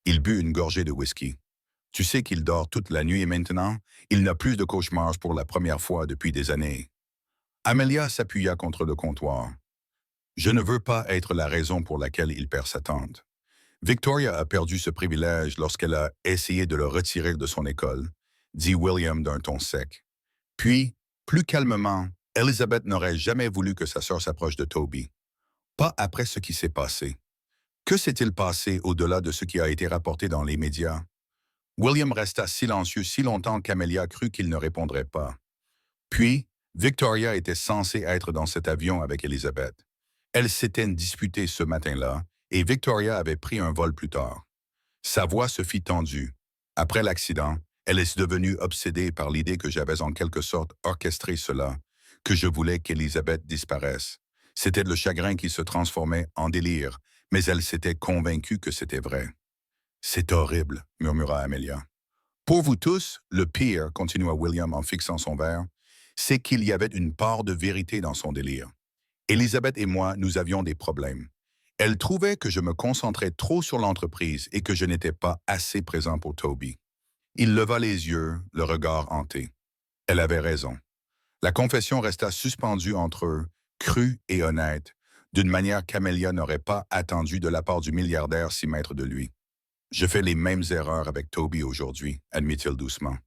Il but une gorgée de whisky. Tu sais qu'il dort toute la nuit et maintenant, il n'a plus de cauchemars pour la première fois depuis des années. Amelia s'appuya contre le comptoir. Je ne veux pas être la raison pour laquelle il perd sa tante. Victoria a perdu ce privilège lorsqu'elle a essayé de le retirer de son école, dit William d'un ton sec. Puis, plus calmement, Elizabeth n'aurait jamais voulu que sa sœur s'approche de Toby. Pas après ce qui s'est passé. Que s'est-il passé au-delà de ce qui a été rapporté dans les médias? William resta silencieux si longtemps qu'Amelia crut qu'il ne répondrait pas. Puis, Victoria était censée être dans cet avion avec Elizabeth. Elles s'étaient disputées ce matin-là, et Victoria avait pris un vol plus tard. Sa voix se fit tendue. Après l'accident, elle est devenue obsédée par l'idée que j'avais en quelque sorte orchestré cela, que je voulais qu'Elizabeth disparaisse. C'était le chagrin qui se transformait en délire, mais elle s'était convaincue que c'était vrai. C'est horrible, murmura Amelia. Pour vous tous, le pire, continua William en fixant son verre, c'est qu'il y avait une part de vérité dans son délire. Elizabeth et moi, nous avions des problèmes. Elle trouvait que je me concentrais trop sur l'entreprise et que je n'étais pas assez présent pour Toby. Il leva les yeux, le regard hanté. Elle avait raison. La confession resta suspendue entre eux, crue et honnête, d'une manière qu'Amelia n'aurait pas attendu de la part du milliardaire si maître de lui. Je fais les mêmes erreurs avec Toby aujourd'hui, admit-il doucement.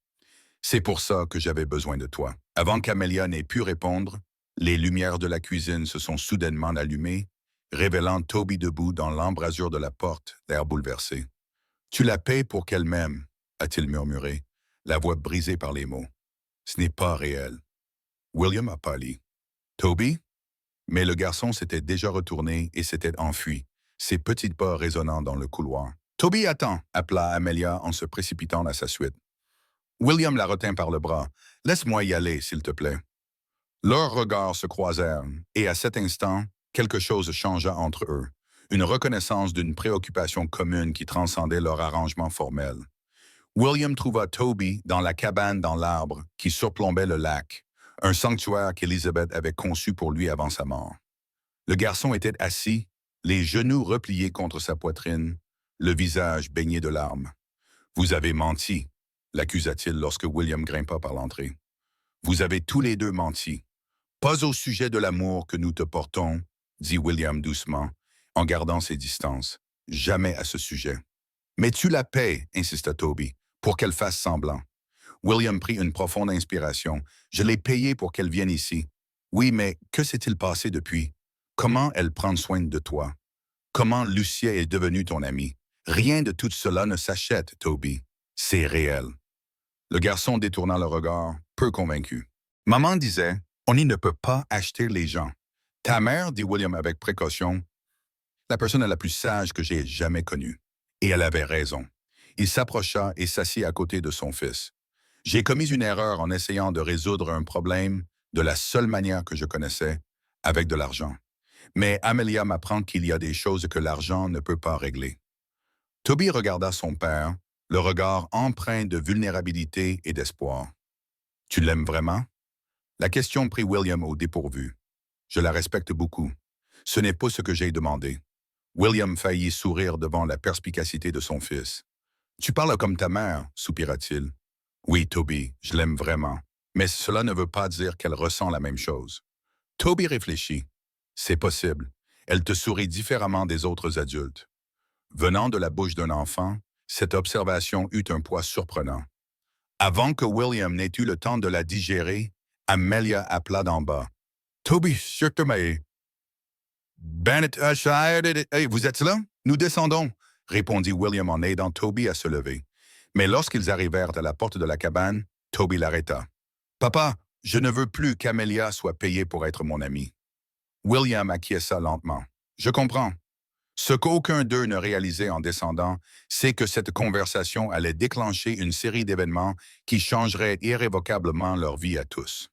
C'est pour ça que j'avais besoin de toi. Avant qu'Amelia n'ait pu répondre, les lumières de la cuisine se sont soudainement allumées, révélant Toby debout dans l'embrasure de la porte, l'air bouleversé. « Tu la payes pour qu'elle m'aime », a-t-il murmuré, la voix brisée par les mots. « Ce n'est pas réel. » William a pâli. « Toby ?» Mais le garçon s'était déjà retourné et s'était enfui, ses petits pas résonnant dans le couloir. « Toby, attends !» appela Amelia en se précipitant à sa suite. William la retint par le bras. « Laisse-moi y aller, s'il te plaît. » Leurs regards se croisèrent, et à cet instant, quelque chose changea entre eux, une reconnaissance d'une préoccupation commune qui transcendait leur arrangement formel. William trouva Toby dans la cabane dans l'arbre qui surplombait le lac, un sanctuaire qu'Elizabeth avait conçu pour lui avant sa mort. Le garçon était assis, les genoux repliés contre sa poitrine, le visage baigné de larmes. « Vous avez menti », l'accusa-t-il lorsque William grimpa par l'entrée. « Vous avez tous les deux menti. Pas au sujet de l'amour que nous te portons, dit William doucement, en gardant ses distances. Jamais à ce sujet. Mais tu la paies, insista Toby, pour qu'elle fasse semblant. William prit une profonde inspiration. Je l'ai payée pour qu'elle vienne ici. Oui, mais que s'est-il passé depuis? Comment elle prend soin de toi? Comment Lucia est devenue ton amie? Rien de tout cela ne s'achète, Toby. C'est réel. Le garçon détourna le regard, peu convaincu. Maman disait, on n'y ne peut pas acheter les gens. Ta mère, dit William avec précaution, la personne la plus sage que j'ai jamais connue. Et elle avait raison. Il s'approcha et s'assit à côté de son fils. J'ai commis une erreur en essayant de résoudre un problème de la seule manière que je connaissais, avec de l'argent. Mais Amelia m'apprend qu'il y a des choses que l'argent ne peut pas régler. Toby regarda son père, le regard empreint de vulnérabilité et d'espoir. Tu l'aimes vraiment? La question prit William au dépourvu. Je la respecte beaucoup. Ce n'est pas ce que j'ai demandé. William faillit sourire devant la perspicacité de son fils. Tu parles comme ta mère, soupira-t-il. Oui, Toby, je l'aime vraiment. Mais cela ne veut pas dire qu'elle ressent la même chose. Toby réfléchit. C'est possible. Elle te sourit différemment des autres adultes. Venant de la bouche d'un enfant, cette observation eut un poids surprenant. Avant que William n'ait eu le temps de la digérer, Amelia appela d'en bas. Toby, surtout, Bennett, hey, vous êtes là? Nous descendons, répondit William en aidant Toby à se lever. Mais lorsqu'ils arrivèrent à la porte de la cabane, Toby l'arrêta. Papa, je ne veux plus qu'Amelia soit payée pour être mon amie. William acquiesça lentement. Je comprends. Ce qu'aucun d'eux ne réalisait en descendant, c'est que cette conversation allait déclencher une série d'événements qui changeraient irrévocablement leur vie à tous.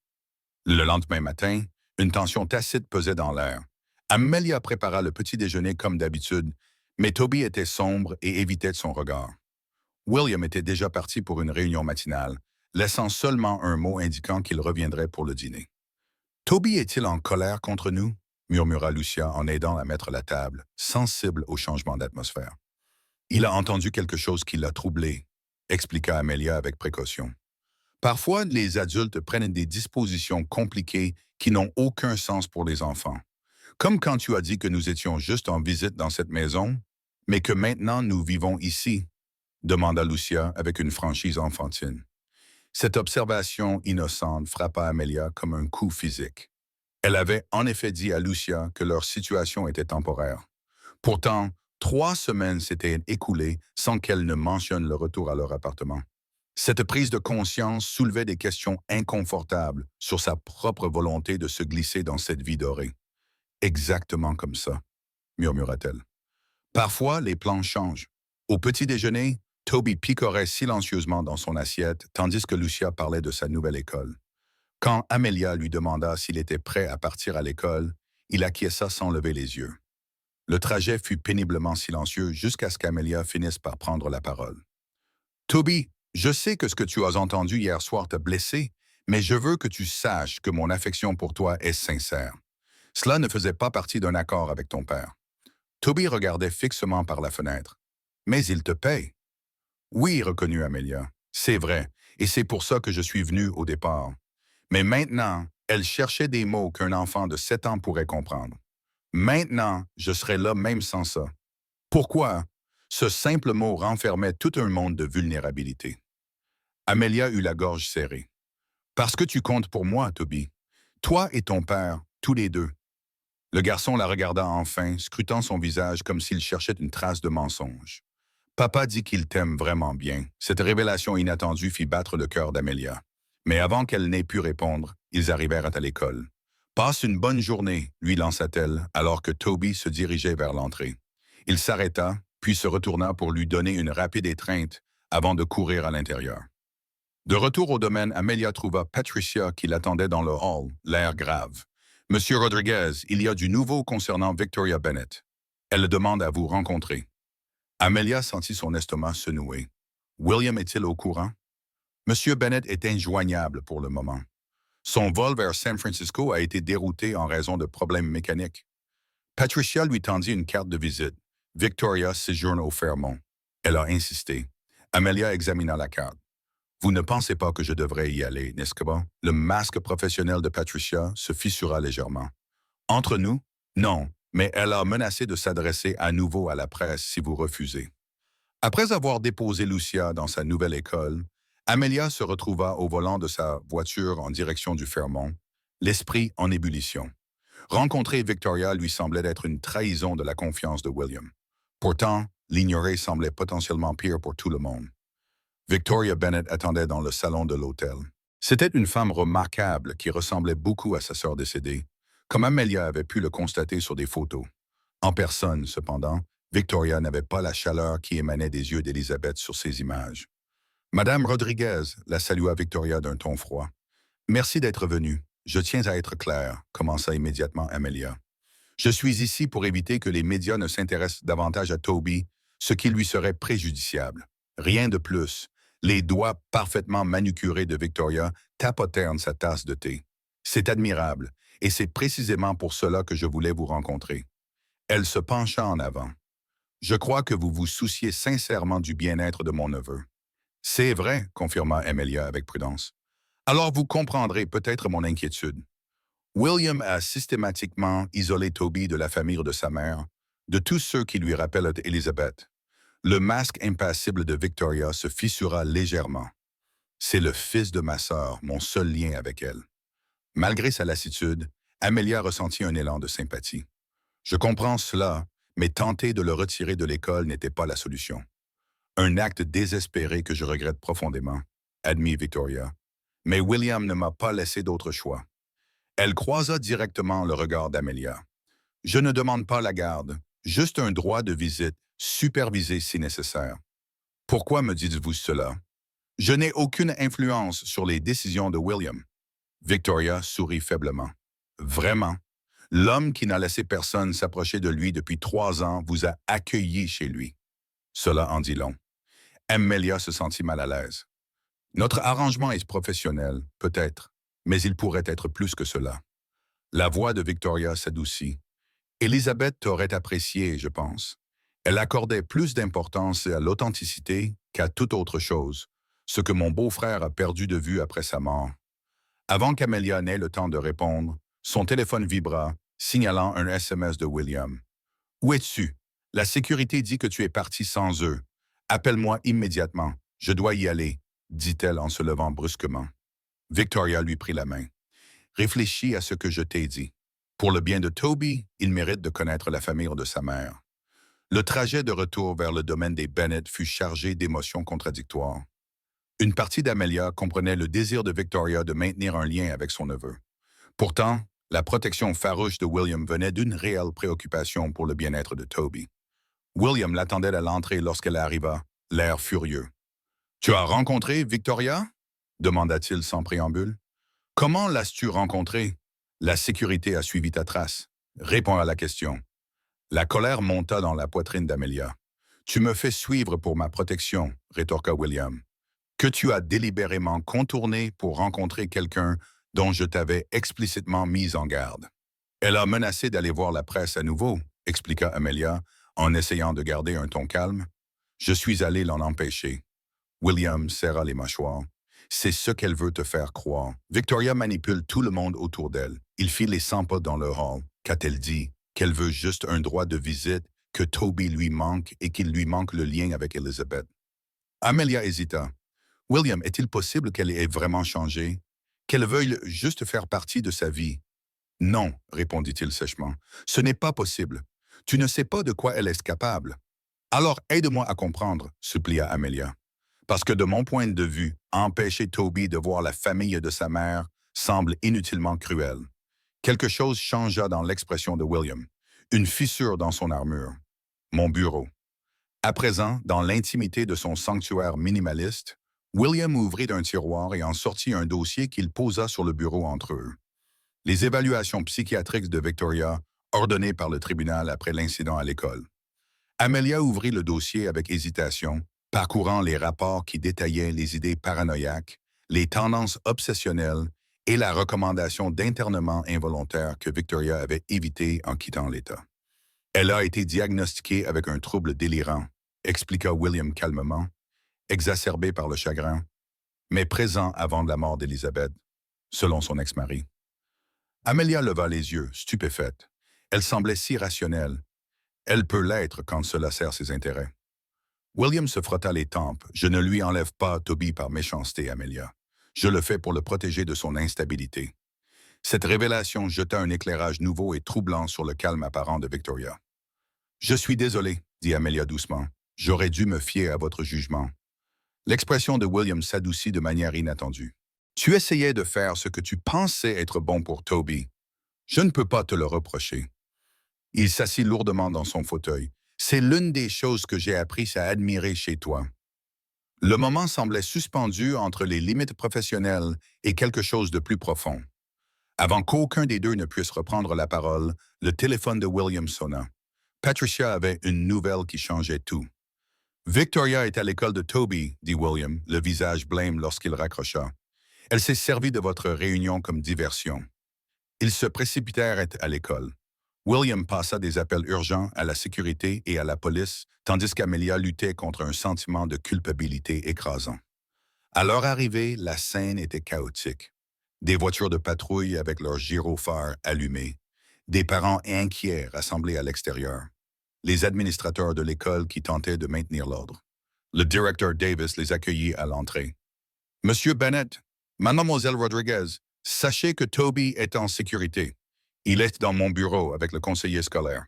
Le lendemain matin, une tension tacite pesait dans l'air. Amelia prépara le petit déjeuner comme d'habitude, mais Toby était sombre et évitait son regard. William était déjà parti pour une réunion matinale, laissant seulement un mot indiquant qu'il reviendrait pour le dîner. Toby est-il en colère contre nous? Murmura Lucia en aidant à mettre la table, sensible au changement d'atmosphère. Il a entendu quelque chose qui l'a troublé, expliqua Amelia avec précaution. Parfois, les adultes prennent des dispositions compliquées qui n'ont aucun sens pour les enfants. Comme quand tu as dit que nous étions juste en visite dans cette maison, mais que maintenant nous vivons ici, demanda Lucia avec une franchise enfantine. Cette observation innocente frappa Amelia comme un coup physique. Elle avait en effet dit à Lucia que leur situation était temporaire. Pourtant, 3 semaines s'étaient écoulées sans qu'elle ne mentionne le retour à leur appartement. Cette prise de conscience soulevait des questions inconfortables sur sa propre volonté de se glisser dans cette vie dorée. Exactement comme ça, murmura-t-elle. Parfois, les plans changent. Au petit déjeuner, Toby picorait silencieusement dans son assiette tandis que Lucia parlait de sa nouvelle école. Quand Amelia lui demanda s'il était prêt à partir à l'école, il acquiesça sans lever les yeux. Le trajet fut péniblement silencieux jusqu'à ce qu'Amelia finisse par prendre la parole. Toby, je sais que ce que tu as entendu hier soir t'a blessé, mais je veux que tu saches que mon affection pour toi est sincère. Cela ne faisait pas partie d'un accord avec ton père. Toby regardait fixement par la fenêtre. Mais il te paye. Oui, reconnut Amelia. C'est vrai, et c'est pour ça que je suis venu au départ. Mais maintenant, elle cherchait des mots qu'un enfant de 7 ans pourrait comprendre. Maintenant, je serais là même sans ça. Pourquoi? Ce simple mot renfermait tout un monde de vulnérabilité. Amelia eut la gorge serrée. Parce que tu comptes pour moi, Toby. Toi et ton père, tous les deux. Le garçon la regarda enfin, scrutant son visage comme s'il cherchait une trace de mensonge. Papa dit qu'il t'aime vraiment bien. Cette révélation inattendue fit battre le cœur d'Amelia. Mais avant qu'elle n'ait pu répondre, ils arrivèrent à l'école. Passe une bonne journée, lui lança-t-elle, alors que Toby se dirigeait vers l'entrée. Il s'arrêta, puis se retourna pour lui donner une rapide étreinte avant de courir à l'intérieur. De retour au domaine, Amelia trouva Patricia qui l'attendait dans le hall, l'air grave. « Monsieur Rodriguez, il y a du nouveau concernant Victoria Bennett. Elle demande à vous rencontrer. » Amelia sentit son estomac se nouer. William est-il au courant? Monsieur Bennett est injoignable pour le moment. Son vol vers San Francisco a été dérouté en raison de problèmes mécaniques. Patricia lui tendit une carte de visite. Victoria séjourne au Fairmont. Elle a insisté. Amelia examina la carte. Vous ne pensez pas que je devrais y aller, n'est-ce pas? Le masque professionnel de Patricia se fissura légèrement. Entre nous? Non, mais elle a menacé de s'adresser à nouveau à la presse si vous refusez. Après avoir déposé Lucia dans sa nouvelle école, Amelia se retrouva au volant de sa voiture en direction du Fairmont, l'esprit en ébullition. Rencontrer Victoria lui semblait être une trahison de la confiance de William. Pourtant, l'ignorer semblait potentiellement pire pour tout le monde. Victoria Bennett attendait dans le salon de l'hôtel. C'était une femme remarquable qui ressemblait beaucoup à sa sœur décédée, comme Amelia avait pu le constater sur des photos. En personne, cependant, Victoria n'avait pas la chaleur qui émanait des yeux d'Elizabeth sur ces images. Madame Rodriguez la salua Victoria d'un ton froid. « Merci d'être venue. Je tiens à être claire, commença immédiatement Amelia. Je suis ici pour éviter que les médias ne s'intéressent davantage à Toby, ce qui lui serait préjudiciable. Rien de plus. Les doigts parfaitement manucurés de Victoria tapotèrent sa tasse de thé. C'est admirable, et c'est précisément pour cela que je voulais vous rencontrer. Elle se pencha en avant. Je crois que vous vous souciez sincèrement du bien-être de mon neveu. C'est vrai, confirma Amelia avec prudence. Alors vous comprendrez peut-être mon inquiétude. William a systématiquement isolé Toby de la famille de sa mère, de tous ceux qui lui rappellent Elizabeth. Le masque impassible de Victoria se fissura légèrement. C'est le fils de ma sœur, mon seul lien avec elle. Malgré sa lassitude, Amelia ressentit un élan de sympathie. Je comprends cela, mais tenter de le retirer de l'école n'était pas la solution. Un acte désespéré que je regrette profondément, admit Victoria. Mais William ne m'a pas laissé d'autre choix. Elle croisa directement le regard d'Amelia. Je ne demande pas la garde, juste un droit de visite, supervisé si nécessaire. Pourquoi me dites-vous cela? Je n'ai aucune influence sur les décisions de William. Victoria sourit faiblement. Vraiment? L'homme qui n'a laissé personne s'approcher de lui depuis 3 ans vous a accueilli chez lui. Cela en dit long. Amelia se sentit mal à l'aise. Notre arrangement est professionnel, peut-être, mais il pourrait être plus que cela. La voix de Victoria s'adoucit. Elizabeth t'aurait apprécié, je pense. Elle accordait plus d'importance à l'authenticité qu'à toute autre chose, ce que mon beau-frère a perdu de vue après sa mort. Avant qu'Amelia n'ait le temps de répondre, son téléphone vibra, signalant un SMS de William. « Où es-tu? La sécurité dit que tu es parti sans eux. Appelle-moi immédiatement. Je dois y aller, » dit-elle en se levant brusquement. Victoria lui prit la main. « Réfléchis à ce que je t'ai dit. Pour le bien de Toby, il mérite de connaître la famille de sa mère. » Le trajet de retour vers le domaine des Bennett fut chargé d'émotions contradictoires. Une partie d'Amelia comprenait le désir de Victoria de maintenir un lien avec son neveu. Pourtant, la protection farouche de William venait d'une réelle préoccupation pour le bien-être de Toby. William l'attendait à l'entrée lorsqu'elle arriva, l'air furieux. « Tu as rencontré Victoria ?» demanda-t-il sans préambule. « Comment l'as-tu rencontrée? La sécurité a suivi ta trace. Réponds à la question. » La colère monta dans la poitrine d'Amelia. « Tu me fais suivre pour ma protection, » rétorqua William. « Que tu as délibérément contourné pour rencontrer quelqu'un dont je t'avais explicitement mis en garde. » Elle a menacé d'aller voir la presse à nouveau, expliqua Amelia, en essayant de garder un ton calme. Je suis allé l'en empêcher. William serra les mâchoires. C'est ce qu'elle veut te faire croire. Victoria manipule tout le monde autour d'elle. Il fit les 100 pas dans le hall. Qu'a-t-elle dit? Qu'elle veut juste un droit de visite, que Toby lui manque et qu'il lui manque le lien avec Elizabeth. Amelia hésita. William, est-il possible qu'elle ait vraiment changé? Qu'elle veuille juste faire partie de sa vie? Non, répondit-il sèchement. Ce n'est pas possible. Tu ne sais pas de quoi elle est capable. Alors aide-moi à comprendre, supplia Amelia. Parce que de mon point de vue, empêcher Toby de voir la famille de sa mère semble inutilement cruel. Quelque chose changea dans l'expression de William. Une fissure dans son armure. Mon bureau. À présent, dans l'intimité de son sanctuaire minimaliste, William ouvrit un tiroir et en sortit un dossier qu'il posa sur le bureau entre eux. Les évaluations psychiatriques de Victoria, ordonnées par le tribunal après l'incident à l'école. Amelia ouvrit le dossier avec hésitation, parcourant les rapports qui détaillaient les idées paranoïaques, les tendances obsessionnelles et la recommandation d'internement involontaire que Victoria avait évité en quittant l'État. Elle a été diagnostiquée avec un trouble délirant, expliqua William calmement, exacerbé par le chagrin, mais présent avant la mort d'Elizabeth, selon son ex-mari. Amelia leva les yeux, stupéfaite. Elle semblait si rationnelle. Elle peut l'être quand cela sert ses intérêts. William se frotta les tempes. Je ne lui enlève pas Toby par méchanceté, Amelia. Je le fais pour le protéger de son instabilité. Cette révélation jeta un éclairage nouveau et troublant sur le calme apparent de Victoria. Je suis désolé, dit Amelia doucement. J'aurais dû me fier à votre jugement. L'expression de William s'adoucit de manière inattendue. Tu essayais de faire ce que tu pensais être bon pour Toby. Je ne peux pas te le reprocher. Il s'assit lourdement dans son fauteuil. C'est l'une des choses que j'ai appris à admirer chez toi. Le moment semblait suspendu entre les limites professionnelles et quelque chose de plus profond. Avant qu'aucun des deux ne puisse reprendre la parole, le téléphone de William sonna. Patricia avait une nouvelle qui changeait tout. Victoria est à l'école de Toby, dit William, le visage blême lorsqu'il raccrocha. Elle s'est servie de votre réunion comme diversion. Ils se précipitèrent à l'école. William passa des appels urgents à la sécurité et à la police, tandis qu'Amelia luttait contre un sentiment de culpabilité écrasant. À leur arrivée, la scène était chaotique. Des voitures de patrouille avec leurs gyrophares allumés. Des parents inquiets rassemblés à l'extérieur. Les administrateurs de l'école qui tentaient de maintenir l'ordre. Le directeur Davis les accueillit à l'entrée. Monsieur Bennett, Mademoiselle Rodriguez, sachez que Toby est en sécurité. Il est dans mon bureau avec le conseiller scolaire.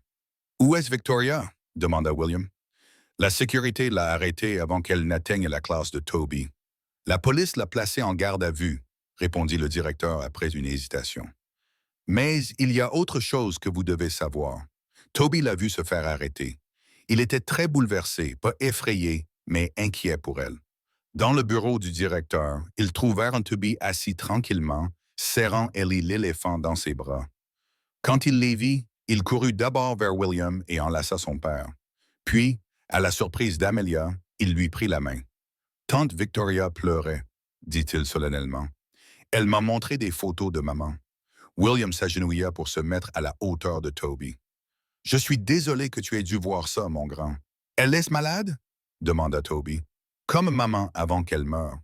Où est Victoria? Demanda William. La sécurité l'a arrêtée avant qu'elle n'atteigne la classe de Toby. La police l'a placée en garde à vue, répondit le directeur après une hésitation. Mais il y a autre chose que vous devez savoir. Toby l'a vu se faire arrêter. Il était très bouleversé, pas effrayé, mais inquiet pour elle. Dans le bureau du directeur, ils trouvèrent Toby assis tranquillement, serrant Ellie l'éléphant dans ses bras. Quand il les vit, il courut d'abord vers William et enlaça son père. Puis, à la surprise d'Amelia, il lui prit la main. « Tante Victoria pleurait, » dit-il solennellement. « Elle m'a montré des photos de maman. » William s'agenouilla pour se mettre à la hauteur de Toby. « Je suis désolé que tu aies dû voir ça, mon grand. »« Elle est malade? » demanda Toby. « Comme maman avant qu'elle meure. »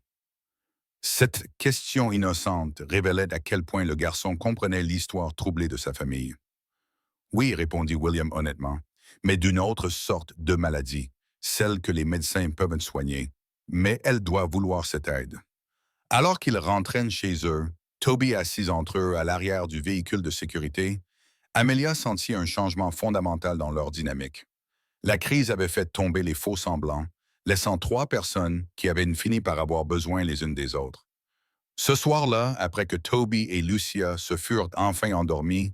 Cette question innocente révélait à quel point le garçon comprenait l'histoire troublée de sa famille. « Oui, » répondit William honnêtement, « mais d'une autre sorte de maladie, celle que les médecins peuvent soigner. Mais elle doit vouloir cette aide. » Alors qu'ils rentraient chez eux, Toby assis entre eux à l'arrière du véhicule de sécurité, Amelia sentit un changement fondamental dans leur dynamique. La crise avait fait tomber les faux-semblants, laissant 3 personnes qui avaient fini par avoir besoin les unes des autres. Ce soir-là, après que Toby et Lucia se furent enfin endormis,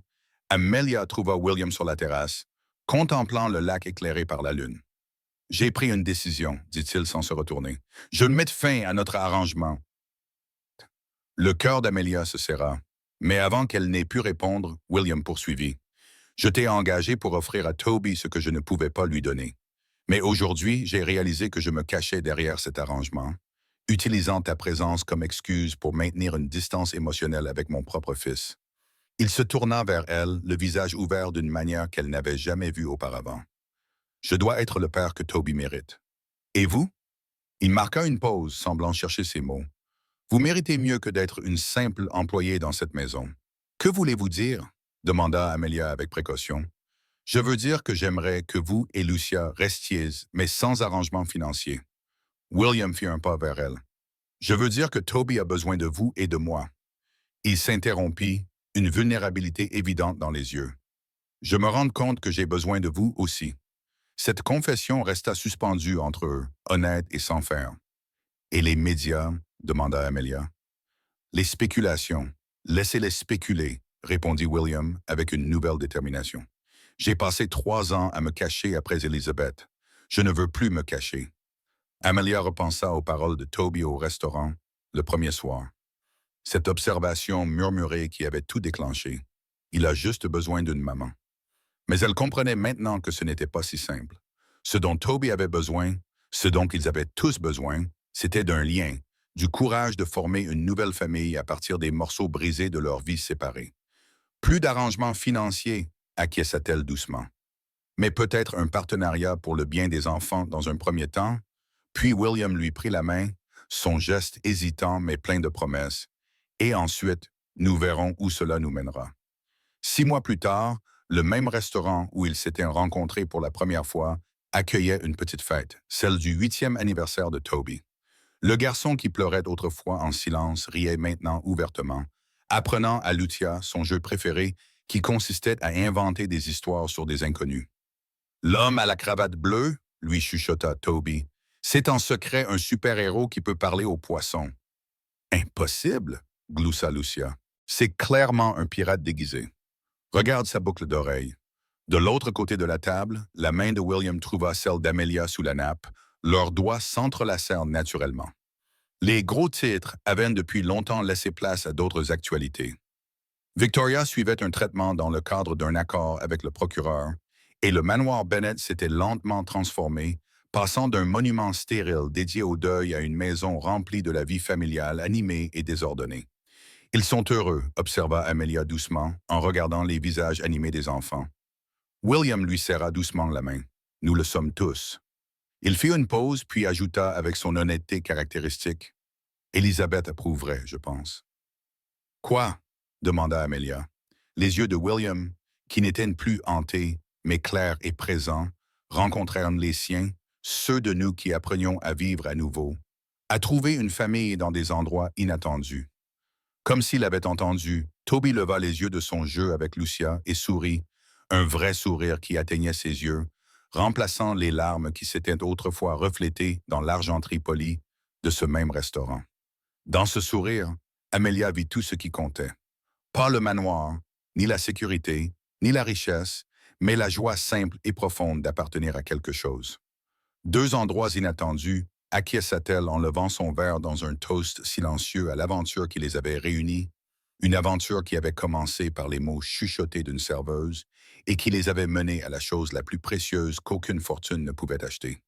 Amelia trouva William sur la terrasse, contemplant le lac éclairé par la lune. « J'ai pris une décision, » dit-il sans se retourner. « Je mets fin à notre arrangement. » Le cœur d'Amelia se serra, mais avant qu'elle n'ait pu répondre, William poursuivit. « Je t'ai engagé pour offrir à Toby ce que je ne pouvais pas lui donner. Mais aujourd'hui, j'ai réalisé que je me cachais derrière cet arrangement, utilisant ta présence comme excuse pour maintenir une distance émotionnelle avec mon propre fils. » Il se tourna vers elle, le visage ouvert d'une manière qu'elle n'avait jamais vue auparavant. « Je dois être le père que Toby mérite. Et vous? » Il marqua une pause, semblant chercher ses mots. « Vous méritez mieux que d'être une simple employée dans cette maison. »« Que voulez-vous dire? » demanda Amelia avec précaution. « Je veux dire que j'aimerais que vous et Lucia restiez, mais sans arrangement financier. » William fit un pas vers elle. « Je veux dire que Toby a besoin de vous et de moi. » Il s'interrompit, une vulnérabilité évidente dans les yeux. « Je me rends compte que j'ai besoin de vous aussi. » Cette confession resta suspendue entre eux, honnête et sans faire. « Et les médias? » demanda Amelia. « Les spéculations. Laissez-les spéculer, » répondit William avec une nouvelle détermination. « J'ai passé 3 ans à me cacher après Elizabeth. Je ne veux plus me cacher. » Amelia repensa aux paroles de Toby au restaurant, le premier soir. Cette observation murmurée qui avait tout déclenché. Il a juste besoin d'une maman. Mais elle comprenait maintenant que ce n'était pas si simple. Ce dont Toby avait besoin, ce dont ils avaient tous besoin, c'était d'un lien, du courage de former une nouvelle famille à partir des morceaux brisés de leur vie séparée. Plus d'arrangements financiers, acquiesça-t-elle doucement. Mais peut-être un partenariat pour le bien des enfants dans un premier temps. Puis William lui prit la main, son geste hésitant mais plein de promesses. Et ensuite, nous verrons où cela nous mènera. 6 mois plus tard, le même restaurant où ils s'étaient rencontrés pour la première fois accueillait une petite fête, celle du 8e anniversaire de Toby. Le garçon qui pleurait autrefois en silence riait maintenant ouvertement, apprenant à Lucia son jeu préféré qui consistait à inventer des histoires sur des inconnus. « L'homme à la cravate bleue » lui chuchota Toby. « C'est en secret un super-héros qui peut parler aux poissons. »« Impossible » gloussa Lucia. « C'est clairement un pirate déguisé. Regarde sa boucle d'oreille. » De l'autre côté de la table, la main de William trouva celle d'Amelia sous la nappe. Leurs doigts s'entrelacèrent naturellement. Les gros titres avaient depuis longtemps laissé place à d'autres actualités. Victoria suivait un traitement dans le cadre d'un accord avec le procureur, et le manoir Bennett s'était lentement transformé, passant d'un monument stérile dédié au deuil à une maison remplie de la vie familiale animée et désordonnée. Ils sont heureux, observa Amelia doucement, en regardant les visages animés des enfants. William lui serra doucement la main. Nous le sommes tous. Il fit une pause, puis ajouta avec son honnêteté caractéristique. Elisabeth approuverait, je pense. Quoi? Demanda Amelia. Les yeux de William, qui n'étaient plus hantés, mais clairs et présents, rencontrèrent les siens, ceux de nous qui apprenions à vivre à nouveau, à trouver une famille dans des endroits inattendus. Comme s'il avait entendu, Toby leva les yeux de son jeu avec Lucia et sourit, un vrai sourire qui atteignait ses yeux, remplaçant les larmes qui s'étaient autrefois reflétées dans l'argenterie polie de ce même restaurant. Dans ce sourire, Amelia vit tout ce qui comptait. Pas le manoir, ni la sécurité, ni la richesse, mais la joie simple et profonde d'appartenir à quelque chose. Deux endroits inattendus, acquiesça-t-elle en levant son verre dans un toast silencieux à l'aventure qui les avait réunis, une aventure qui avait commencé par les mots chuchotés d'une serveuse et qui les avait menés à la chose la plus précieuse qu'aucune fortune ne pouvait acheter.